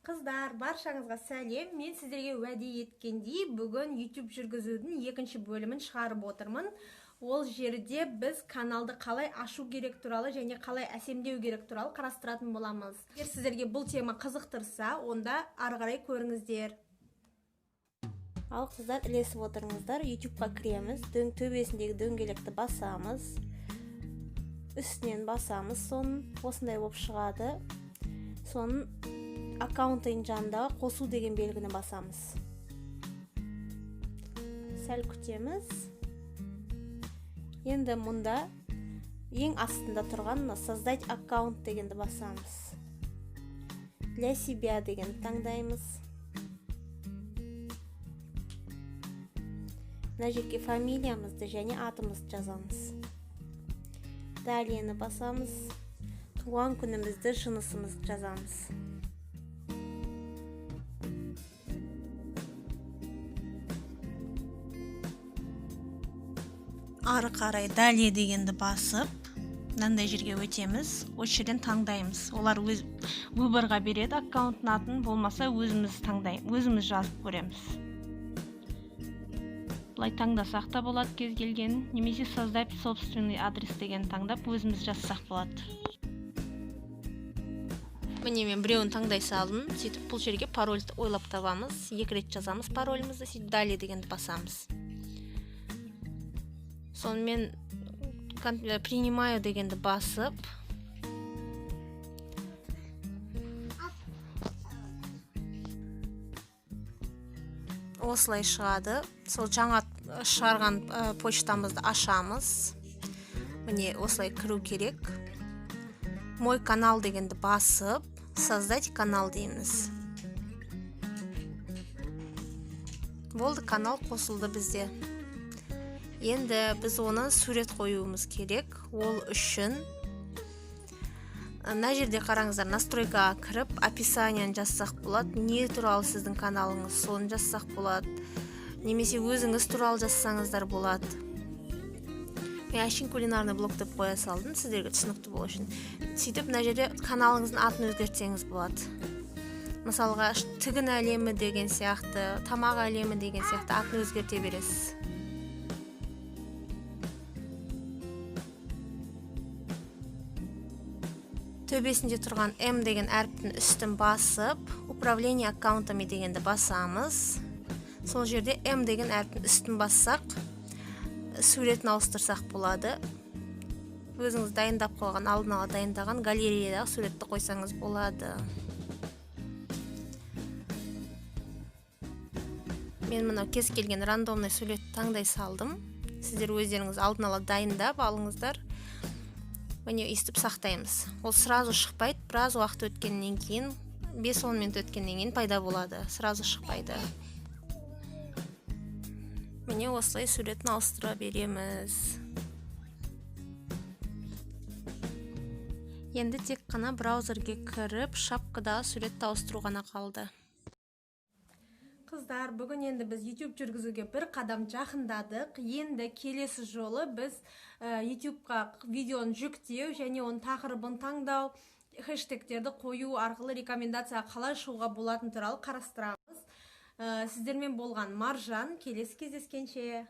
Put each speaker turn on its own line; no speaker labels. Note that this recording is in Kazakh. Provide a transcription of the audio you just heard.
Қыздар, баршаңызға сәлем. Мен сіздерге уәде еткендей, бүгін YouTube жүргізудің екінші бөлімін шығарып отырмын. Ол жерде біз каналды қалай ашу керек туралы және қалай әсемдеу керек туралы қарастыратын боламыз. Егер сіздерге бұл тема қызықтырса, онда ары қарай көріңіздер. Ал қыздар, ілесіп отырыңыздар. YouTube-ға кіреміз, төбесіндегі дөңгелекті басамыз, үстінен басамыз, соның осындай болып шығады. Соның аккаунттың жанындағы қосу деген белгіні басамыз. Сәл күтеміз. Енді мұнда ең астында тұрған создать аккаунт дегенді басамыз. Для себя деген таңдаймыз. Мына жерге фамилиямызды және атымызды жазамыз. Далені басамыз. Туған күнімізді, жынысымызды жазамыз. Ары қарай далее дегенді басып, мынандай жерге өтеміз, осы жерден таңдаймыз. Олар выборға береді аккаунттың атын, болмаса өзіміз таңдаймыз, өзіміз жазып көреміз. Бұлай таңдасақ та болады кез келген, немесе создать собственный адрес деген таңдап өзіміз жазсақ болады. Міне мен біреуін таңдай салдым, сөйтіп бұл жерге парольді ойлап табамыз, 2 рет жазамыз паролімізді, сөйтіп далее дегенді басамыз. Сонымен принимаю дегенді басып, осылай шығады. Сол жаңа шығарған почтамызды ашамыз. Міне осылай кіру керек. Мой канал дегенді басып, создать канал дейміз. Болды, канал қосылды бізде. Енді біз оны сурет қоюымыз керек. Ол үшін мына жерде қараңыздар, настройкаға кіріп, описанияны жазсақ болады. Не туралы сіздің каналыңыз, соны жазсақ болады. Немесе өзіңіз туралы жазсаңыздар болады. Мен әшейін кулинарный блог деп қоя салдым, сіздерге түсінікті болу үшін. Сөйтіп, мына жерде каналыңыздың атын өзгертсеңіз болады. Мысалға, тігін әлемі деген сияқты, тамақ әлемі деген сияқты атын өзгерте бересіз. Төбесінде тұрған М деген әріптің үстін басып, управление аккаунтами дегенді басамыз. Сол жерде М деген әріптің үстін бассақ, суретін ауыстырсақ болады. Өзіңіз дайындап қойған, алдын ала дайындаған галереядағы суретті қойсаңыз болады. Мен мынау кез келген рандомный суретті таңдай салдым. Сіздер өздеріңіз алдын ала дайындап алыңыздар. Міне өйстіп сақтаймыз. Ол сразу шықпайды, біраз уақыт өткеннен кейін, 5-10 минут өткеннен кейін пайда болады. Сразу шықпайды. Міне осылай суретін ауыстыра береміз. Енді тек қана браузерге кіріп, шапкадағы суретті ауыстыру ғана қалды. Қыздар, бүгін енді біз YouTube жүргізуге бір қадам жақындадық. Енді келесі жолы біз YouTube-ға видеоны жүктеу және оның тақырыбын таңдау, хэштегтерді қою арқылы рекомендацияға қалай шығуға болатын туралы қарастырамыз. Сіздермен болған Маржан, келесі кездескенше.